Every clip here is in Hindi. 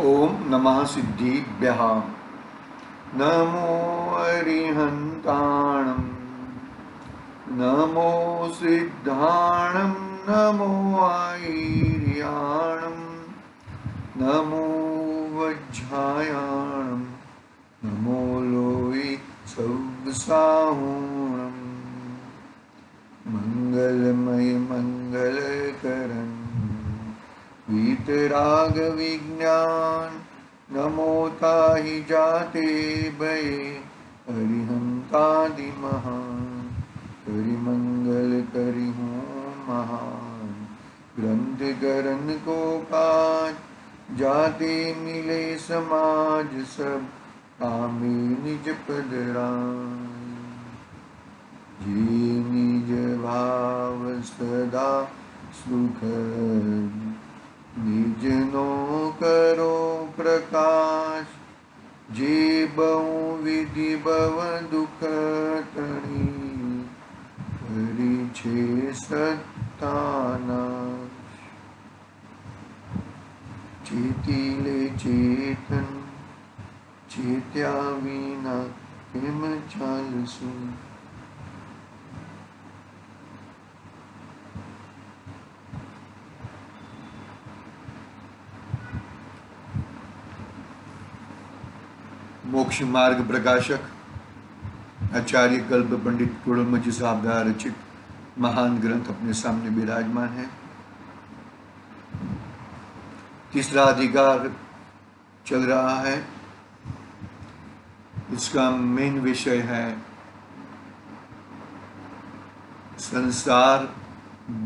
ओम नमः सिद्धिभ्यः। नमो अरिहन्ताणं, नमो सिद्धाणं, नमो आयर्याणं, नमो वज्रायाणं, नमो लोये सव्साहुणं। मंगलमय मंगलकरं वीतराग विज्ञान, नमो ताहि जाते भये अरिहंतादि महान। करि मंगल करि हूँ महान, ग्रंथ करन को काज, जाते मिले समाज सब, आमे निज पद राय। जे निज भाव सदा सुख, निज नो करो प्रकाश। जे बहु विधि भव दुख तणी, परिछे सत्तानाश। चेतिले चेतन, चेत्या विना किम चालसु। मोक्ष मार्ग प्रकाशक आचार्य कल्प पंडित कुड़लमची साहब द्वारा रचित महान ग्रंथ अपने सामने विराजमान है। तीसरा अधिकार चल रहा है। इसका मेन विषय है संसार,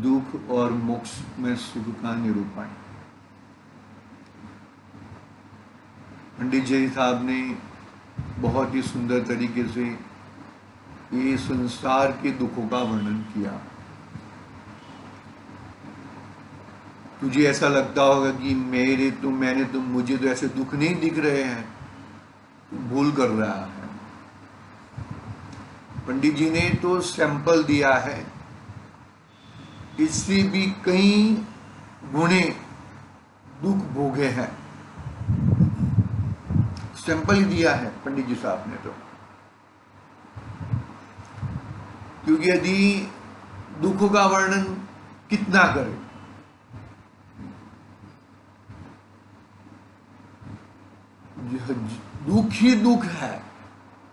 दुख और मोक्ष में सुख का निरूपण। पंडित जी साहब ने बहुत ही सुंदर तरीके से ये संसार के दुखों का वर्णन किया। तुझे ऐसा लगता होगा कि मुझे तो ऐसे दुख नहीं दिख रहे हैं, तू भूल कर रहा है। पंडित जी ने तो सैंपल दिया है, इससे भी कई गुणे दुख भोगे हैं। सैंपल ही दिया है पंडित जी साहब ने तो। क्योंकि यदि दुखों का वर्णन कितना करें, दुख ही दुख है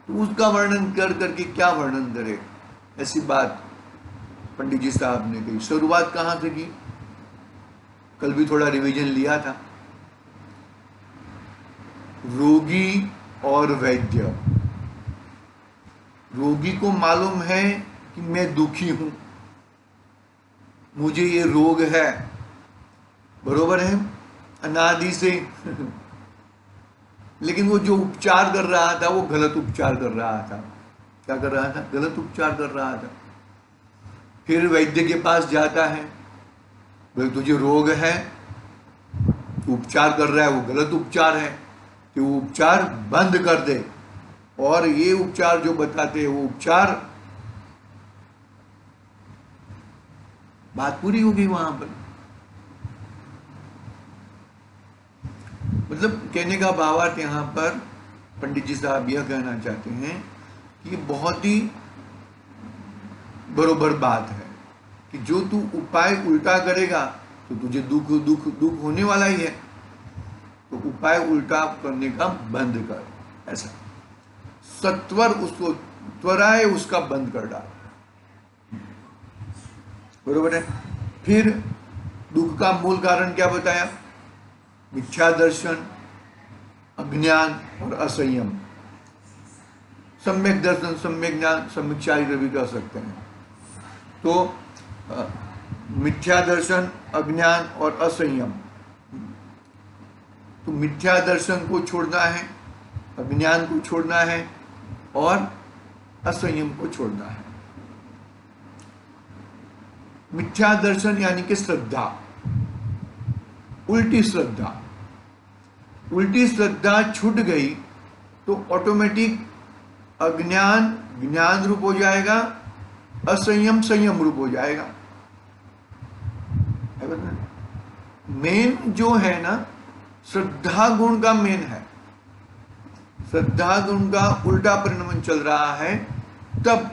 तो उसका वर्णन कर करके क्या वर्णन करे, ऐसी बात पंडित जी साहब ने कही। शुरुआत कहां से की, कल भी थोड़ा रिवीजन लिया था। रोगी और वैद्य। रोगी को मालूम है कि मैं दुखी हूं, मुझे ये रोग है, बरोबर है, अनादि से लेकिन वो जो उपचार कर रहा था वो गलत उपचार कर रहा था। क्या कर रहा था? गलत उपचार कर रहा था। फिर वैद्य के पास जाता है, भाई तुझे रोग है, उपचार कर रहा है वो गलत उपचार है, कि वो उपचार बंद कर दे, और ये उपचार जो बताते हैं वो उपचार। बात पूरी होगी वहां पर। मतलब कहने का भावार्थ यहां पर पंडित जी साहब यह कहना चाहते हैं कि बहुत ही बरोबर बात है कि जो तू उपाय उल्टा करेगा तो तुझे दुख दुख दुख होने वाला ही है। तो उपाय उल्टा करने का बंद कर, ऐसा सत्वर उसको त्वराए उसका बंद कर डाल, बरोबर है। फिर दुख का मूल कारण क्या बताया? मिथ्या दर्शन, अज्ञान और असंयम। सम्यक दर्शन, सम्यक ज्ञान, सम्यक चारित्र भी कह सकते हैं। तो मिथ्या दर्शन, अज्ञान और असंयम। तो मिथ्या दर्शन को छोड़ना है, अज्ञान को छोड़ना है और असंयम को छोड़ना है। मिथ्या दर्शन यानी कि श्रद्धा, उल्टी श्रद्धा। उल्टी श्रद्धा छूट गई तो ऑटोमेटिक अज्ञान ज्ञान रूप हो जाएगा, असंयम संयम रूप हो जाएगा। मेन जो है ना श्रद्धा गुण का मेन है, श्रद्धा गुण का उल्टा परिणमन चल रहा है, तब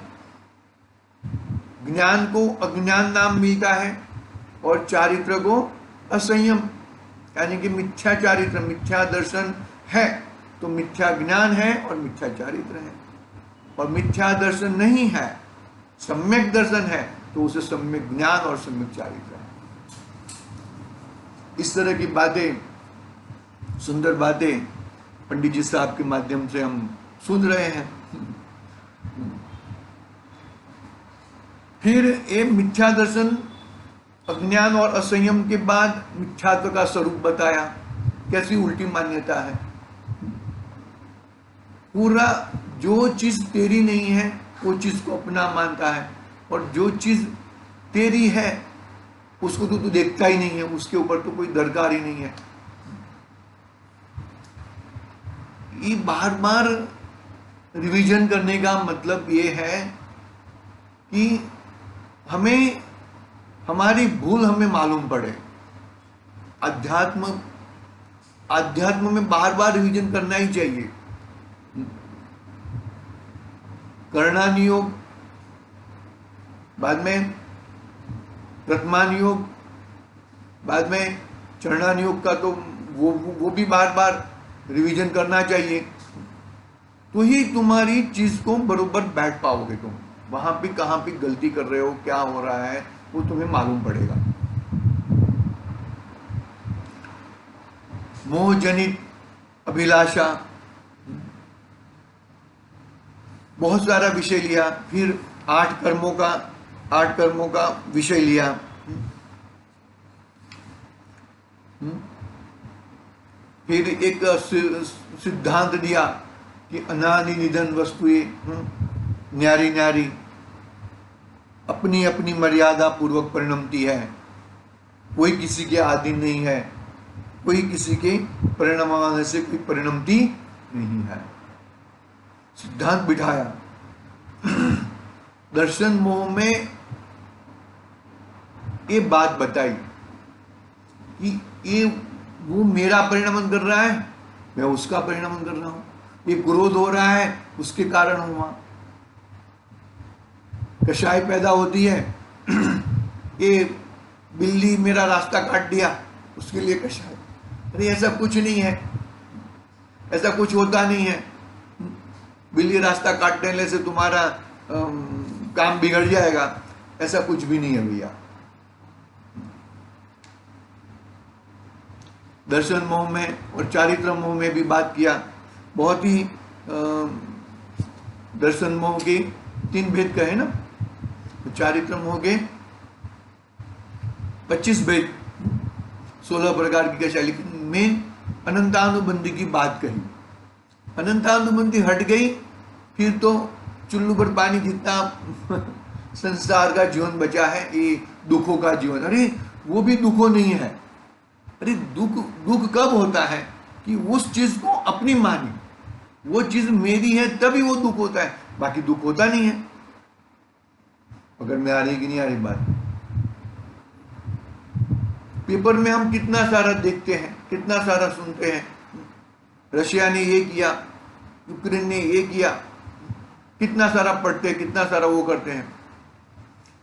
ज्ञान को अज्ञान नाम मिलता है और चारित्र को असंयम, यानी कि मिथ्या चारित्र, मिथ्या दर्शन है तो मिथ्या ज्ञान है और मिथ्या चारित्र है, और मिथ्या दर्शन नहीं है, सम्यक दर्शन है तो उसे सम्यक ज्ञान और सम्यक चारित्र है। इस तरह की बातें, सुंदर बातें पंडित जी साहब के माध्यम से हम सुन रहे हैं। फिर ये मिथ्या दर्शन, अज्ञान और असंयम के बाद मिथ्यात्व का स्वरूप बताया, कैसी उल्टी मान्यता है। पूरा जो चीज तेरी नहीं है वो चीज को अपना मानता है, और जो चीज तेरी है उसको तो तू देखता ही नहीं है, उसके ऊपर तो कोई दरकार ही नहीं है। ये बार बार रिवीजन करने का मतलब ये है कि हमें हमारी भूल हमें मालूम पड़े। अध्यात्म में बार बार रिवीजन करना ही चाहिए। करणानि योग, बाद में प्रथमान योग, बाद में चरणानि योग का तो वो भी बार बार रिवीजन करना चाहिए, तो ही तुम्हारी चीज को बरोबर बैठ पाओगे। तुम वहां पे कहां पे गलती कर रहे हो, क्या हो रहा है, वो तुम्हें मालूम पड़ेगा। मोह जनित अभिलाषा, बहुत सारा विषय लिया, फिर 8 कर्मों का विषय लिया। फिर एक सिद्धांत दिया कि अनादि निधन वस्तुएं न्यारी न्यारी अपनी अपनी मर्यादा पूर्वक परिणमती है, कोई किसी के आधीन नहीं है, कोई किसी के परिणमाने से कोई परिणमती नहीं है। सिद्धांत बिठाया। दर्शन मोह में ये बात बताई कि ये वो मेरा परिणमन कर रहा है, मैं उसका परिणमन कर रहा हूं, ये क्रोध हो रहा है उसके कारण हुआ, कषाय पैदा होती है, ये बिल्ली मेरा रास्ता काट दिया उसके लिए कषाय। अरे ऐसा कुछ नहीं है, ऐसा कुछ होता नहीं है। बिल्ली रास्ता काट देने से तुम्हारा काम बिगड़ जाएगा, ऐसा कुछ भी नहीं है भैया। दर्शन मोह में और चारित्र मोह में भी बात किया। बहुत ही दर्शन मोह के 3 भेद कहे ना, चारित्र मोह के 25 भेद, 16 प्रकार की कषाय, लेकिन मेन अनंतानुबंधी की बात कही। अनंतानुबंधी हट गई, फिर तो चुल्लू पर पानी जितना संसार का जीवन बचा है, ये दुखों का जीवन। अरे वो भी दुखों नहीं है। अरे दुख कब होता है कि उस चीज को अपनी मानी, वो चीज मेरी है, तभी वो दुख होता है, बाकी दुख होता नहीं है। अगर मैं आ रही कि नहीं आ रही बात। पेपर में हम कितना सारा देखते हैं, कितना सारा सुनते हैं, रशिया ने ये किया, यूक्रेन ने ये किया, कितना सारा पढ़ते हैं, कितना सारा वो करते हैं,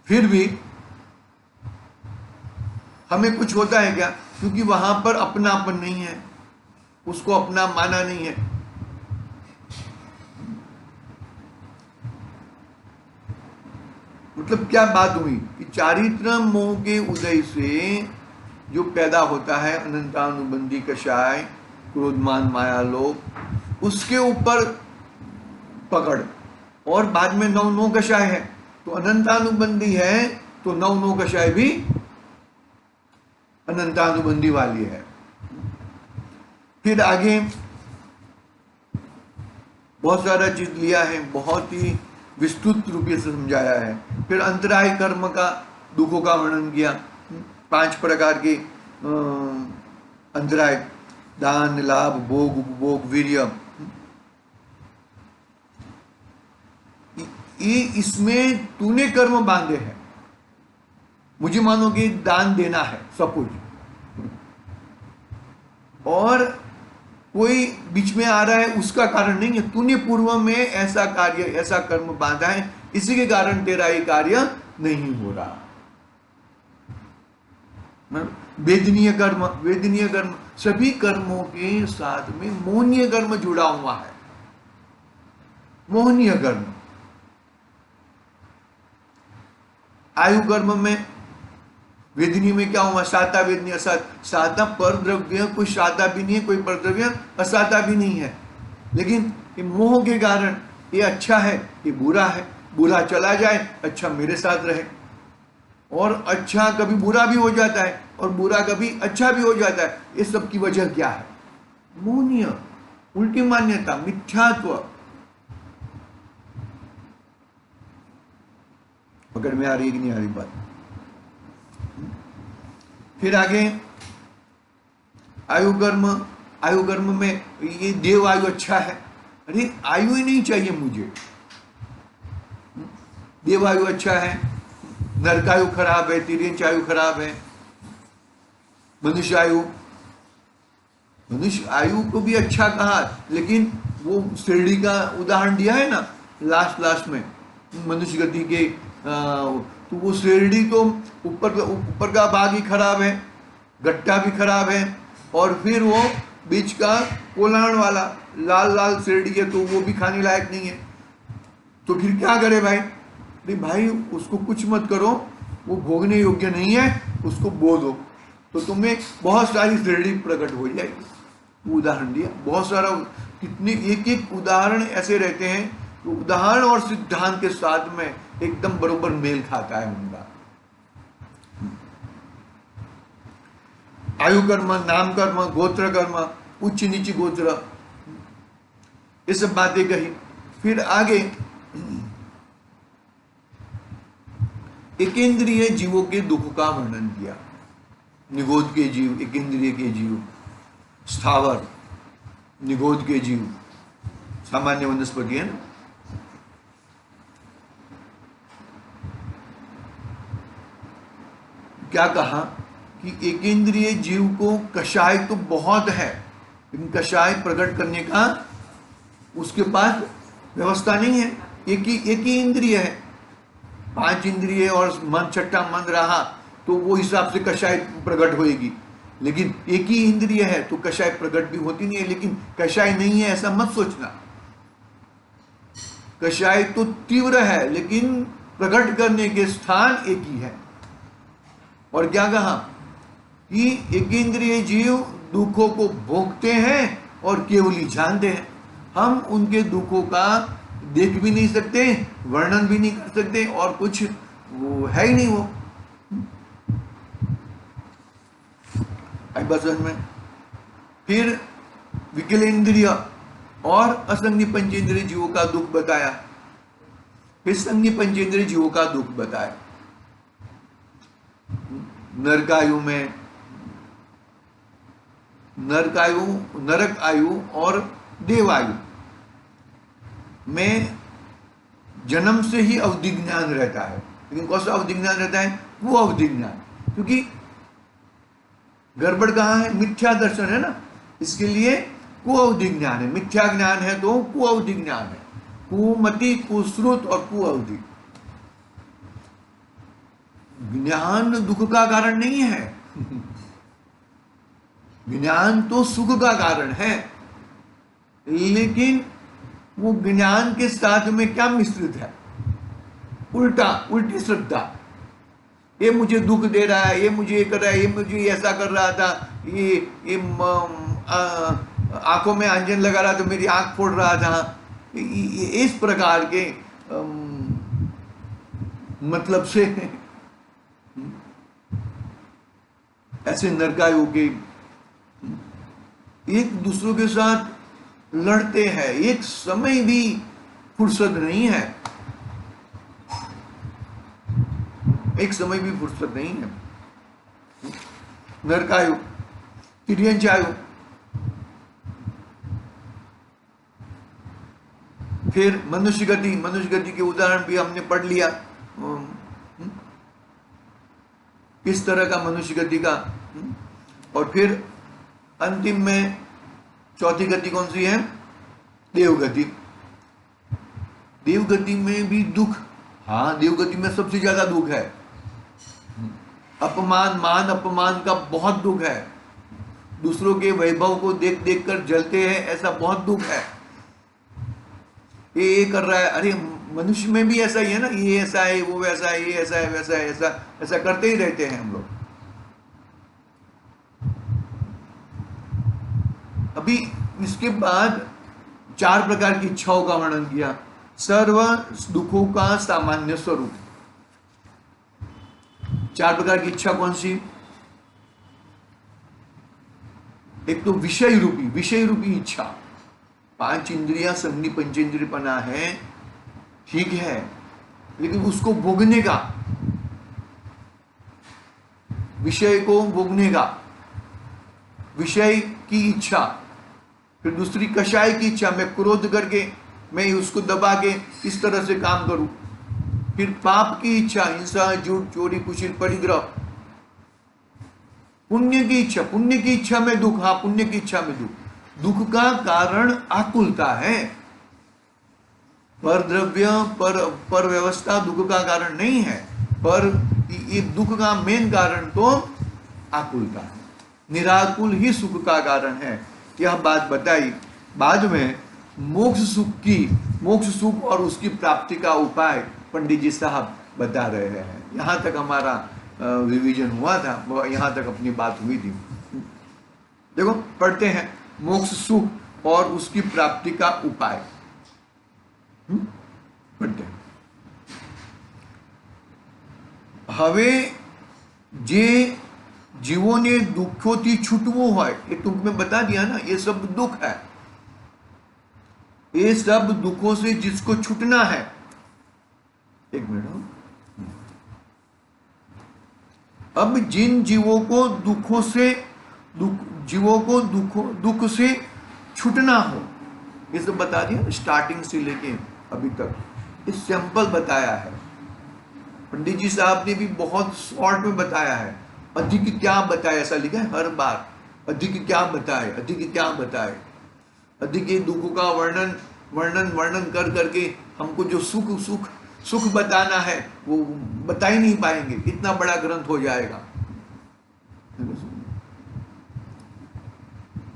फिर भी हमें कुछ होता है क्या? क्योंकि वहां पर अपनापन नहीं है, उसको अपना माना नहीं है। मतलब क्या बात हुई कि चारित्र मोह के उदय से जो पैदा होता है अनंतानुबंधी कषाय, क्रोधमान माया लोभ, उसके ऊपर पकड़, और बाद में 9 कषाय है, तो अनंतानुबंधी है तो 9 कषाय भी अनंतानुबंधी वाली है। फिर आगे बहुत सारा चीज लिया है, बहुत ही विस्तृत रूप से समझाया है। फिर अंतराय कर्म का, दुखों का वर्णन किया, 5 प्रकार के अंतराय, दान, लाभ, भोग, उपभोग, वीर्य। ये इसमें तूने कर्म बांधे हैं, मुझे मानो कि दान देना है सब कुछ, और कोई बीच में आ रहा है उसका कारण नहीं है। तूने पूर्व में ऐसा कार्य, ऐसा कर्म बांधा है, इसी के कारण तेरा ये कार्य नहीं हो रहा। वेदनीय कर्म, वेदनीय कर्म, सभी कर्मों के साथ में मोहनीय कर्म जुड़ा हुआ है। मोहनीय कर्म, आयु कर्म में, वेदनीय में क्या हुआ? साता वेदनीय, साता पर द्रव्य, कोई साता भी नहीं है, कोई पर द्रव्य असाता भी नहीं है। लेकिन ये मोह के कारण ये अच्छा है, ये बुरा है, बुरा चला जाए, अच्छा मेरे साथ रहे। और अच्छा कभी बुरा भी हो जाता है और बुरा कभी अच्छा भी हो जाता है। ये सब की वजह क्या है? मोहनीय, उल्टी मान्यता, मिथ्यात्व। पकड़ में आ रही कि नहीं आ रही बात? फिर आगे आयु कर्म, आयु कर्म में ये देव आयु अच्छा है। अरे आयु ही नहीं चाहिए मुझे, देव आयु अच्छा है, नरक आयु खराब है, तिर्यंच आयु खराब है, मनुष्य आयु, मनुष्य आयु को भी अच्छा कहा, लेकिन वो शिरडी का उदाहरण दिया है ना लास्ट में, मनुष्य गति के, तो वो शिरडी तो ऊपर का भाग ही खराब है, गट्टा भी खराब है, और फिर वो बीच का कोल्हाण वाला लाल लाल शिरडी है तो वो भी खाने लायक नहीं है। तो फिर क्या करे भाई? अरे भाई उसको कुछ मत करो, वो भोगने योग्य नहीं है, उसको बो दो, तो तुम्हें बहुत सारी शिरडी प्रकट हो जाएगी। उदाहरण दिया बहुत सारा, कितने एक एक उदाहरण ऐसे रहते हैं, तो उदाहरण और सिद्धांत के साथ में एकदम बरोबर मेल खाता है उनका। आयु कर्म, नाम कर्म, गोत्र कर्म, उच्च नीच गोत्र, ये सब बातें कही। फिर आगे एकेंद्रिय जीवों के दुख का वर्णन किया। निगोद के जीव, एकेंद्रिय के जीव, स्थावर, निगोद के जीव, सामान्य वनस्पति है ना। क्या कहा कि एकेंद्रिय जीव को कषाय तो बहुत है, लेकिन कषाय प्रकट करने का उसके पास व्यवस्था नहीं है। एक ही इंद्रिय है, 5 इंद्रिय और मन, छठा मन रहा तो वो हिसाब से कषाय प्रकट होएगी। लेकिन एक ही इंद्रिय है तो कषाय प्रकट भी होती नहीं है। लेकिन कषाय नहीं है ऐसा मत सोचना, कषाय तो तीव्र है, लेकिन प्रकट करने के स्थान एक ही है। और क्या कहा कि एकेंद्रिय जीव दुखों को भोगते हैं और केवल ही जानते हैं। हम उनके दुखों का देख भी नहीं सकते, वर्णन भी नहीं कर सकते, और कुछ वो है ही नहीं वो। बसन में फिर विकलेंद्रिय और असंगी पंचेंद्रिय जीवों का दुख बताया, फिर संगी पंचेंद्रिय जीवों का दुख बताया। नरकायु में, नरकायु, नरक आयु और देवायु में जन्म से ही अवधि ज्ञान रहता है। लेकिन कौन सा अवधि ज्ञान रहता है? वो अवधि ज्ञान, क्योंकि गड़बड़ कहाँ है? मिथ्या दर्शन है ना, इसके लिए कुअवधि ज्ञान है। मिथ्या ज्ञान है तो कुअवधि ज्ञान है। कुमति, कुश्रुत और कुअवधि। ज्ञान दुख का कारण नहीं है, ज्ञान तो सुख का कारण है। लेकिन वो ज्ञान के साथ में क्या मिश्रित है? उल्टी श्रद्धा। ये मुझे दुख दे रहा है, ये मुझे ये कर रहा है, ये मुझे ऐसा कर रहा था, ये आंखों में अंजन लगा रहा तो मेरी आंख फोड़ रहा था। इस प्रकार के मतलब से ऐसे नरकायु के एक दूसरों के साथ लड़ते हैं, एक समय भी फुर्सत नहीं है, एक समय भी फुर्सत नहीं है। नरकायु, तिर्यंचायु, फिर मनुष्य गति। मनुष्य गति के उदाहरण भी हमने पढ़ लिया, किस तरह का मनुष्य गति का। और फिर अंतिम में चौथी गति कौन सी है? देवगति। देवगति में भी दुख, हाँ देवगति में सबसे ज्यादा दुख है। अपमान, मान अपमान का बहुत दुख है। दूसरों के वैभव को देख देख कर जलते हैं, ऐसा बहुत दुख है। ये कर रहा है, अरे मनुष्य में भी ऐसा ही है ना, ये ऐसा है, वो वैसा है, ये ऐसा है, वैसा है, ऐसा ऐसा करते ही रहते हैं हम लोग। अभी इसके बाद 4 प्रकार की इच्छाओं का वर्णन किया। सर्व दुखों का सामान्य स्वरूप। 4 प्रकार की इच्छा कौन सी? एक तो विषय रूपी इच्छा। 5 इंद्रियां संधि पंचेंद्रियपना है, ठीक है, लेकिन उसको भोगने का, विषय को भोगने का, विषय की इच्छा। फिर दूसरी कषाय की इच्छा, मैं क्रोध करके मैं उसको दबा के इस तरह से काम करूं। फिर पाप की इच्छा, हिंसा, झूठ, चोरी, कुशिल, परिग्रह। पुण्य की इच्छा, पुण्य की इच्छा में दुख, हाँ पुण्य की इच्छा में दुख। दुख का कारण आकुलता है। पर द्रव्य, पर व्यवस्था दुख का कारण नहीं है, पर ये दुख का मेन कारण तो आकुलता है। निराकुल ही सुख का कारण है, यह बात बताई। बाद में मोक्ष सुख और उसकी प्राप्ति का उपाय पंडित जी साहब बता रहे हैं। यहां तक हमारा रिवीजन हुआ था, यहां तक अपनी बात हुई थी। देखो पढ़ते हैं, मोक्ष सुख और उसकी प्राप्ति का उपाय पढ़ते हैं। હવે જે જીવોને દુઃખોથી છૂટવું હોય, એ टूंक में बता दिया ना, ये सब दुख है। ये सब दुखों से जिसको छूटना है, एक मिनट, अब जिन जीवों को दुखों से दुख से छूटना हो, ये सब बता दिया स्टार्टिंग से लेके अभी तक। ये सैंपल बताया है पंडित जी साहब ने भी, बहुत शॉर्ट में बताया है। अधिक क्या बताए, ऐसा लिखा है हर बार, अधिक क्या बताए, अधिक क्या बताए। अधिक ये दुखों का वर्णन कर करके हमको जो सुख बताना है वो बता ही नहीं पाएंगे, इतना बड़ा ग्रंथ हो जाएगा।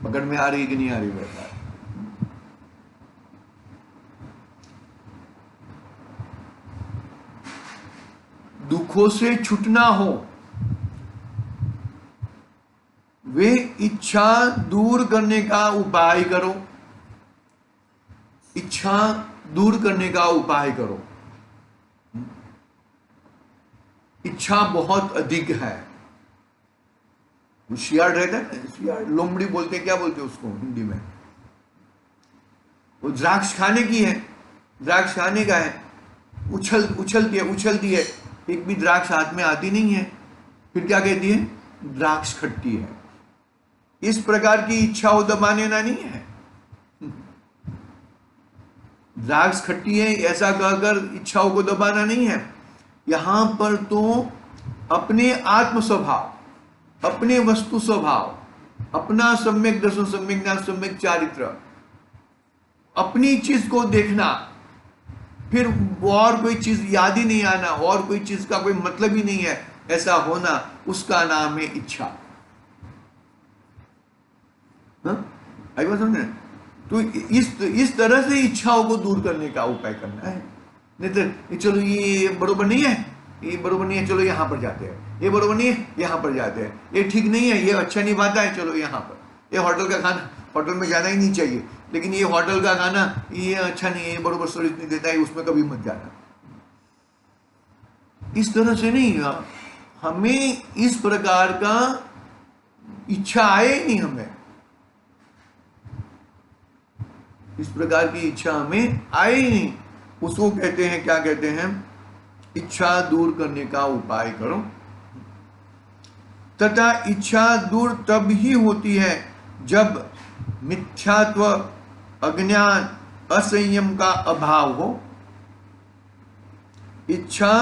पकड़ में आ रही कि नहीं आ रही बता? दुखों से छूटना हो, वे इच्छा दूर करने का उपाय करो। इच्छा दूर करने का उपाय करो। इच्छा बहुत अधिक है। होशियार रहता है ना, होशियार लोमड़ी बोलते, क्या बोलते उसको हिंदी में? वो द्राक्ष खाने की है, द्राक्ष खाने का है, उछलती है, एक भी द्राक्ष हाथ में आती नहीं है, फिर क्या कहती है? द्राक्ष खट्टी है। इस प्रकार की इच्छा हो दबाने ना नहीं है। द्राक्ष खट्टी है ऐसा कहकर इच्छाओं को दबाना नहीं है। यहां पर तो अपने आत्म स्वभाव, अपने वस्तु स्वभाव, अपना सम्यक दर्शन, सम्यक ज्ञान, सम्यक चारित्र, अपनी चीज को देखना, फिर और कोई चीज याद ही नहीं आना, और कोई चीज का कोई मतलब ही नहीं है, ऐसा होना, उसका नाम है इच्छा। आई बात समझे? तो इस तरह से इच्छाओं को दूर करने का उपाय करना है। नहीं तो चलो ये बरोबर नहीं है, ये बरोबर नहीं है, चलो यहाँ पर जाते हैं, ये बरोबर नहीं है, यहाँ पर जाते हैं, ये ठीक नहीं है, ये अच्छा नहीं पाता है, चलो यहाँ पर, ये होटल का खाना, होटल में जाना ही नहीं चाहिए, लेकिन ये होटल का खाना ये अच्छा नहीं है, ये बरोबर सर्विस नहीं देता है, उसमें कभी मत जाना। इस तरह से नहीं, हमें इस प्रकार का इच्छा आए नहीं, हमें इस प्रकार की इच्छा हमें आए ही नहीं, उसको कहते हैं, क्या कहते हैं? इच्छा दूर करने का उपाय करो। तथा इच्छा दूर तब ही होती है जब मिथ्यात्व, अज्ञान, असंयम का अभाव हो। इच्छा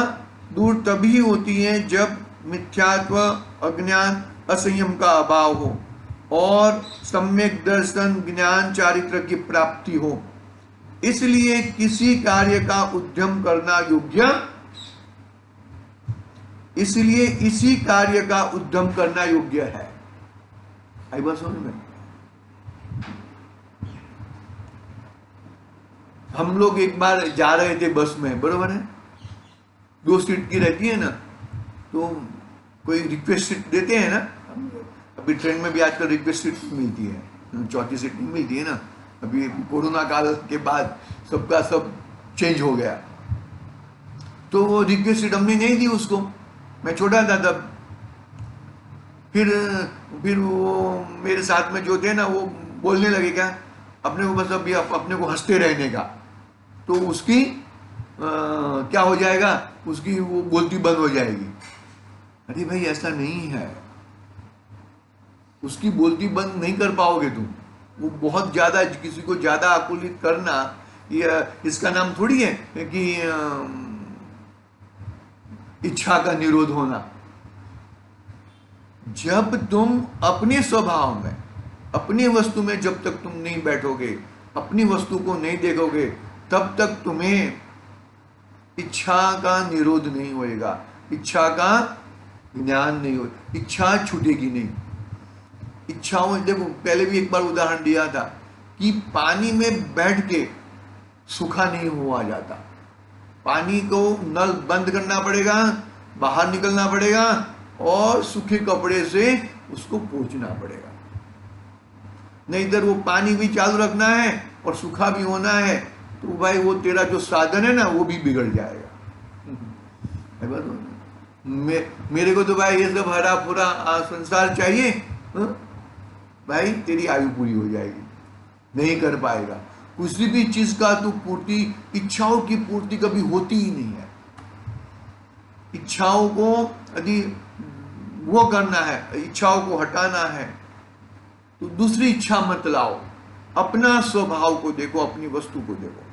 दूर तभी होती है जब मिथ्यात्व, अज्ञान, असंयम का अभाव हो। और सम्यक दर्शन ज्ञान चारित्र की प्राप्ति हो, इसलिए किसी कार्य का उद्यम करना योग्य, इसलिए इसी कार्य का उद्यम करना योग्य है। आई बात समझ में? हम लोग एक बार जा रहे थे बस में, बरोबर है, 2 सीट की रहती है ना, तो कोई रिक्वेस्ट सीट देते हैं ना, अभी ट्रेन में भी आजकल रिक्वेस्ट सीट मिलती है, 4थी सीट नहीं मिलती है ना, अभी कोरोना काल के बाद सबका सब चेंज हो गया, तो वो रिक्वेस्ट सीट हमने नहीं दी उसको, मैं छोटा था तब। फिर वो मेरे साथ में जो थे ना, वो बोलने लगे क्या अपने को, बस अभी अपने को हंसते रहने का, तो उसकी क्या हो जाएगा, उसकी वो बोलती बंद हो जाएगी। अरे भाई ऐसा नहीं है, उसकी बोलती बंद नहीं कर पाओगे तुम। वो बहुत ज्यादा, किसी को ज्यादा आकुलित करना, ये इसका नाम थोड़ी है कि इच्छा का निरोध होना। जब तुम अपने स्वभाव में, अपनी वस्तु में जब तक तुम नहीं बैठोगे, अपनी वस्तु को नहीं देखोगे, तब तक तुम्हें इच्छा का निरोध नहीं होएगा, इच्छा का ज्ञान नहीं हो, इच्छा छूटेगी नहीं। इच्छाओं, देखो पहले भी एक बार उदाहरण दिया था कि पानी में बैठ के सूखा नहीं हुआ जाता, पानी को नल बंद करना पड़ेगा, बाहर निकलना पड़ेगा और सूखे कपड़े से उसको पोंछना पड़ेगा, नहीं इधर वो पानी भी चालू रखना है और सूखा भी होना है, तो भाई वो तेरा जो साधन है ना वो भी बिगड़ जाएगा। मेरे को तो भाई ये सब हरा पूरा संसार चाहिए, भाई तेरी आयु पूरी हो जाएगी, नहीं कर पाएगा। किसी भी चीज का तो पूर्ति, इच्छाओं की पूर्ति कभी होती ही नहीं है। इच्छाओं को यदि वो करना है, इच्छाओं को हटाना है, तो दूसरी इच्छा मत लाओ, अपना स्वभाव को देखो, अपनी वस्तु को देखो।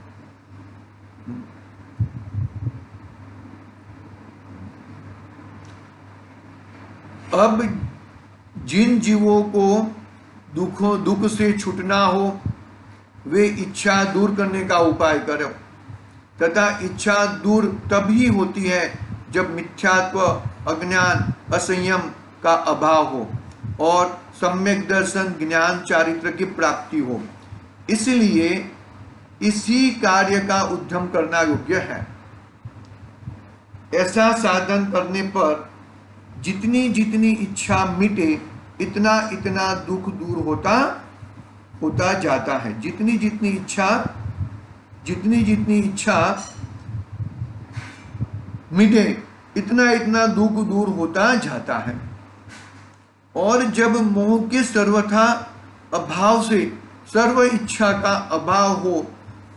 अब जिन जीवों को दुख से छूटना हो, वे इच्छा दूर करने का उपाय करो, तथा इच्छा दूर तभी होती है जब मिथ्यात्व, अज्ञान, असंयम का अभाव हो और सम्यक दर्शन, ज्ञान, चारित्र की प्राप्ति हो। इसलिए इसी कार्य का उद्यम करना योग्य है। ऐसा साधन करने पर जितनी जितनी इच्छा मिटे, इतना इतना दुख दूर होता जाता है। जितनी जितनी इच्छा मिटे, इतना इतना दुख दूर होता जाता है। और जब मोह के सर्वथा अभाव से सर्व इच्छा का अभाव हो,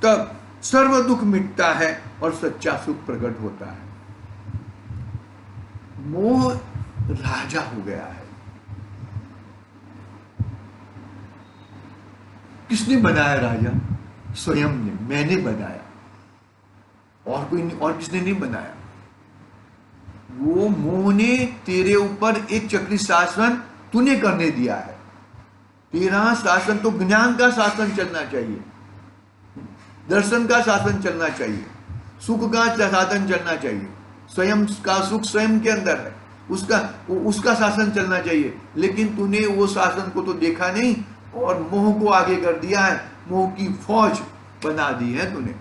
तब सर्व दुख मिटता है और सच्चा सुख प्रकट होता है। मोह राजा हो गया है। किसने बनाया राजा? स्वयं ने, मैंने बनाया, और कोई नहीं, और किसने नहीं बनाया। वो मोह ने तेरे ऊपर एक चक्री शासन तूने करने दिया है। तेरा शासन तो ज्ञान का शासन चलना चाहिए, दर्शन का शासन चलना चाहिए, सुख का शासन चलना चाहिए। स्वयं का सुख स्वयं के अंदर है, उसका शासन चलना चाहिए। लेकिन तूने वो शासन को तो देखा नहीं और मोह को आगे कर दिया है, मोह की फौज बना दी है तूने।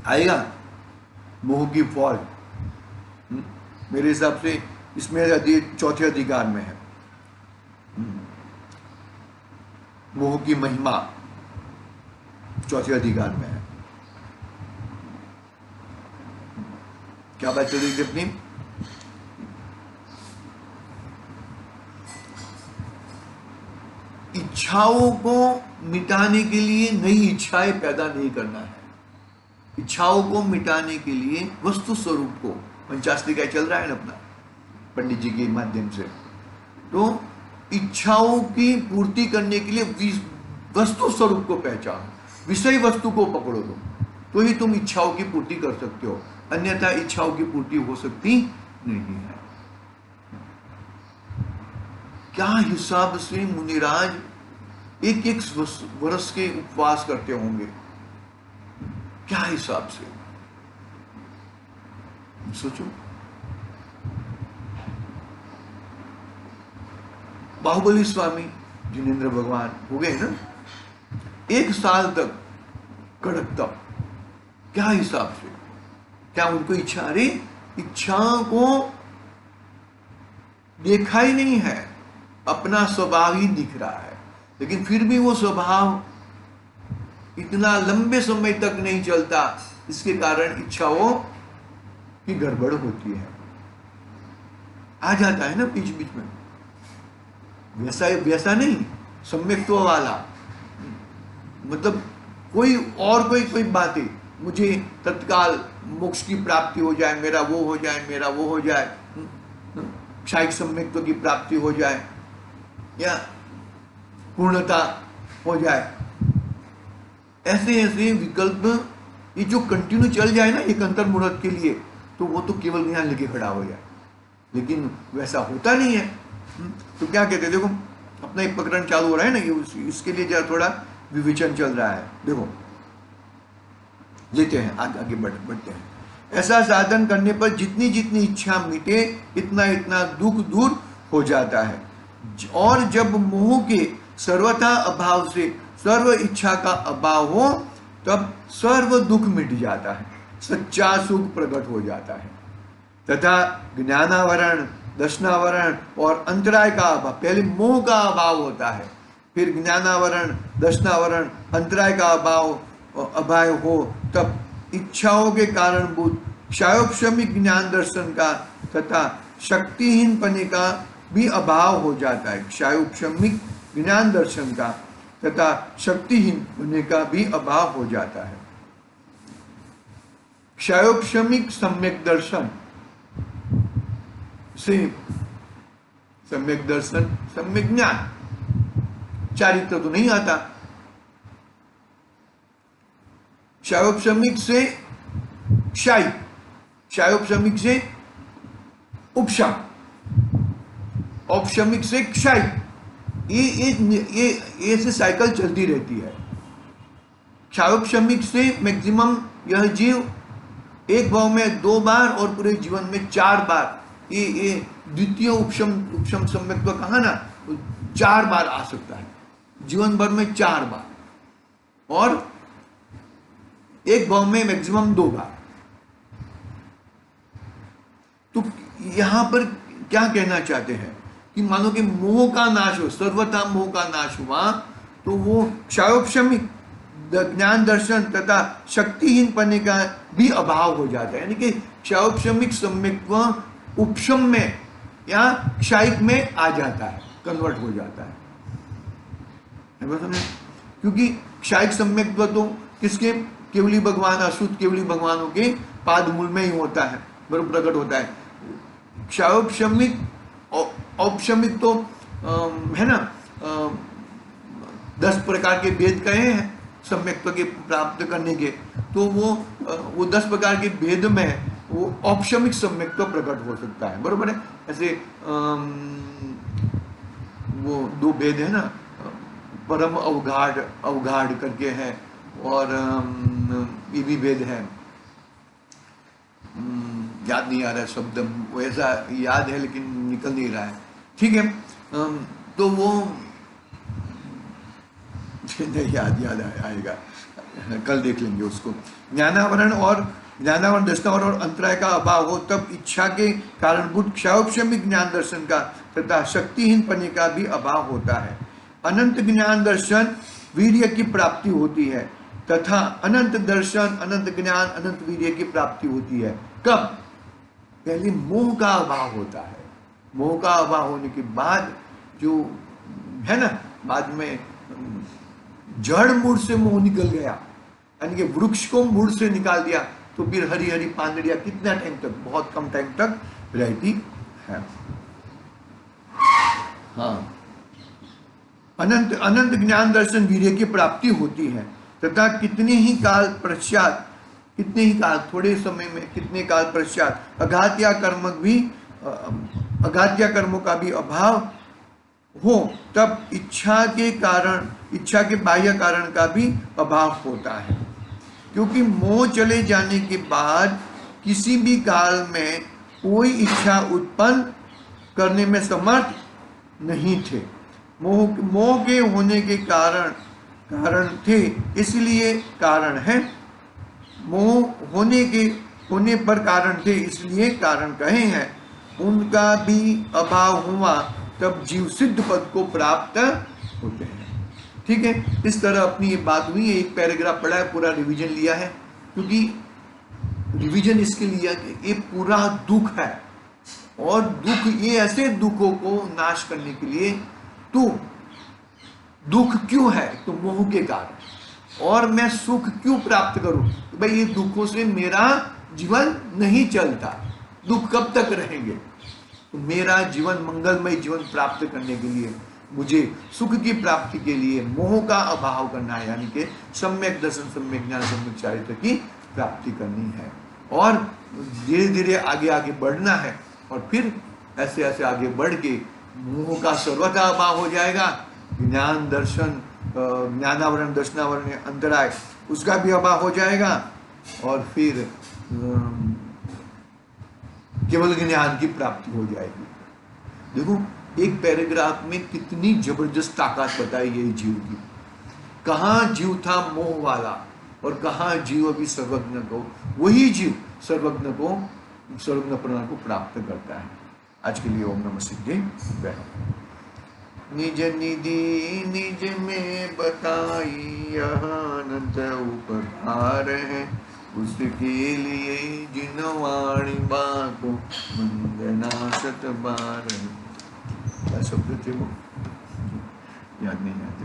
आएगा मोह की फौज, मेरे हिसाब से इसमें चौथे अधिकार में है मोह की महिमा, चौथे अधिकार में है। क्या बात चल रही थी अपनी? इच्छाओं को मिटाने के लिए नई इच्छाएं पैदा नहीं करना है। इच्छाओं को मिटाने के लिए वस्तु स्वरूप को, पंचास्त्रिका चल रहा है ना अपना पंडित जी के माध्यम से, तो इच्छाओं की पूर्ति करने के लिए वस्तु स्वरूप को पहचानो, विषय वस्तु को पकड़ो तुम, तो ही तुम इच्छाओं की पूर्ति कर सकते हो, अन्यथा इच्छाओं की पूर्ति हो सकती नहीं है। क्या हिसाब से मुनिराज एक एक वर्ष के उपवास करते होंगे, क्या हिसाब से, सोचो। बाहुबली स्वामी जिनेंद्र भगवान हो गए ना, 1 साल तक कड़क तप, क्या हिसाब से, क्या उनको इच्छा, अरे इच्छा को देखा ही नहीं है, अपना स्वभाव ही दिख रहा है, लेकिन फिर भी वो स्वभाव इतना लंबे समय तक नहीं चलता, इसके कारण इच्छाओं की गड़बड़ होती है, आ जाता है ना बीच बीच में। वैसा नहीं, सम्यक्त्व वाला, मतलब कोई बातें, मुझे तत्काल मोक्ष की प्राप्ति हो जाए, मेरा वो हो जाए, क्षायिक सम्यक्त्व की प्राप्ति हो जाए या पूर्णता हो जाए, ऐसे विकल्प ये जो कंटिन्यू चल जाए ना एक अंतर मुहूर्त के लिए, तो वो तो केवल ज्ञान लेके खड़ा हो जाए, लेकिन वैसा होता नहीं है। तो क्या कहते हैं, देखो अपना एक प्रकरण चालू हो रहा है ना, ये इसके लिए जरा थोड़ा विवेचन चल रहा है। देखो लेते हैं, आगे बढ़ते हैं। ऐसा साधन करने पर जितनी जितनी इच्छा मिटे, इतना इतना दुख दूर हो जाता है, और जब मोह के सर्वथा अभाव से सर्व इच्छा का अभाव हो, तब सर्व दुख मिट जाता है, सच्चा सुख प्रकट हो जाता है। तथा ज्ञानावरण, दर्शनावरण और अंतराय का अभाव, पहले मोह का अभाव होता है, फिर ज्ञानावरण, दर्शनावरण, अंतराय का अभाव हो, तब इच्छाओं के कारणभूत क्षयोपशमिक ज्ञान दर्शन का तथा शक्तिहीन पने का भी अभाव हो जाता है। क्षयोपशमिक ज्ञान दर्शन का तथा शक्तिहीन पने का भी अभाव हो जाता है। क्षयोपशमिक सम्यक दर्शन से सम्यक दर्शन, सम्यक ज्ञान, चारित्र तो नहीं आता। क्षयोपशमिक से क्षय, क्षयोपशमिक से उपशम, औपशमिक से क्षय, ये से साइकिल चलती रहती है। क्षयोपशमिक से मैक्सिमम यह जीव एक भाव में 2 बार और पूरे जीवन में 4 बार, ये द्वितीय उपशम सम्यक्त्व कहा ना, 4 बार आ सकता है जीवन भर में, 4 बार, और एक भाव में मैक्सिमम 2 बार। तो यहां पर क्या कहना चाहते हैं कि मानो कि मोह का नाश हो, सर्वथा मोह का नाश हुआ, तो वो क्षयोपशमिक ज्ञान दर्शन तथा शक्तिहीन पने का भी अभाव हो जाता है, यानी कि क्षयोपशमिक सम्यक्त्व उपशम में या क्षयिक में आ जाता है, कन्वर्ट हो जाता है। क्योंकि क्षयिक सम्यक्त्व तो किसके, केवली भगवान, अशुद्ध केवली भगवानों के पाद मूल में ही होता है, बराबर प्रकट होता है। क्षयोपशमिक औपशमिक तो है ना, 10 प्रकार के भेद कहे हैं सम्यक्त्व के प्राप्त करने के, तो वो 10 प्रकार के भेद में वो औपशमिक सम्यक्त्व प्रकट हो सकता है, बरोबर है। ऐसे वो 2 भेद है ना, परम अवगाढ़ करके है, और ये भी भेद है, याद नहीं आ रहा है शब्द, वो ऐसा याद है लेकिन निकल नहीं रहा है, ठीक है। तो वो नहीं याद आएगा, कल देख लेंगे उसको। ज्ञानावरण दर्शनावरण और अंतराय का अभाव हो, तब इच्छा के कारणभूत क्षयोपशमिक ज्ञान दर्शन का तथा शक्तिहीन पने का भी अभाव होता है। अनंत ज्ञान दर्शन वीर्य की प्राप्ति होती है, तथा अनंत दर्शन, अनंत ज्ञान, अनंत वीर्य की प्राप्ति होती है। कब? पहले मोह का अभाव होता है, मोह का अभाव होने के बाद जो है ना, बाद में जड़ मूल से मोह निकल गया, यानी कि वृक्ष को मूल से निकाल दिया, तो फिर हरी हरी पांदड़ियां कितना टाइम तक, बहुत कम टाइम तक रहती है। हाँ, अनंत ज्ञान दर्शन वीर्य की प्राप्ति होती है, तथा कितने ही काल पश्चात, कितने ही काल, थोड़े समय में कितने काल पश्चात अघात्या कर्मों का भी अभाव हो तब इच्छा के कारण, इच्छा के बाह्य कारण का भी अभाव होता है। क्योंकि मोह चले जाने के बाद किसी भी काल में कोई इच्छा उत्पन्न करने में समर्थ नहीं थे। मोह के होने के कारण थे, इसलिए कारण है। मोह होने पर कारण थे, इसलिए कारण कहे हैं। उनका भी अभाव हुआ तब जीव सिद्ध पद को प्राप्त होते हैं। ठीक है, इस तरह अपनी ये बात हुई है। एक पैराग्राफ पढ़ा है, पूरा रिवीजन लिया है, क्योंकि रिवीजन इसके लिया कि ये पूरा दुख है, और दुख, ये ऐसे दुखों को नाश करने के लिए तो दुख क्यों है, तो मोह के कारण। और मैं सुख क्यों प्राप्त करूं, तो भाई ये दुखों से मेरा जीवन नहीं चलता, दुख कब तक रहेंगे। तो मेरा जीवन, मंगलमय जीवन प्राप्त करने के लिए, मुझे सुख की प्राप्ति के लिए मोह का अभाव करना है, यानी कि सम्यक दर्शन, सम्यक ज्ञान, सम्यक चारित्र की प्राप्ति करनी है। और धीरे धीरे आगे आगे बढ़ना है, और फिर ऐसे ऐसे आगे बढ़ के मोह का सर्वथा अभाव हो जाएगा। ज्ञान दर्शन, ज्ञानावरण दर्शनावरण अंतराय, उसका भी अभाव हो जाएगा, और फिर केवल ज्ञान की प्राप्ति हो जाएगी। देखो एक पैराग्राफ में कितनी जबरदस्त ताकत बताई गई जीव की। कहाँ जीव था मोह वाला, और कहाँ जीव अभी सर्वज्ञ को, वही जीव सर्वज्ञ प्रणा को प्राप्त करता है। आज के लिए ओम नमः सिद्धे। निज निधि निज में बताई यह अनंत उपकार है, उसके लिए जिन वाणी बाको वंदना सत बार। क्या शब्द थे वो, याद नहीं आते।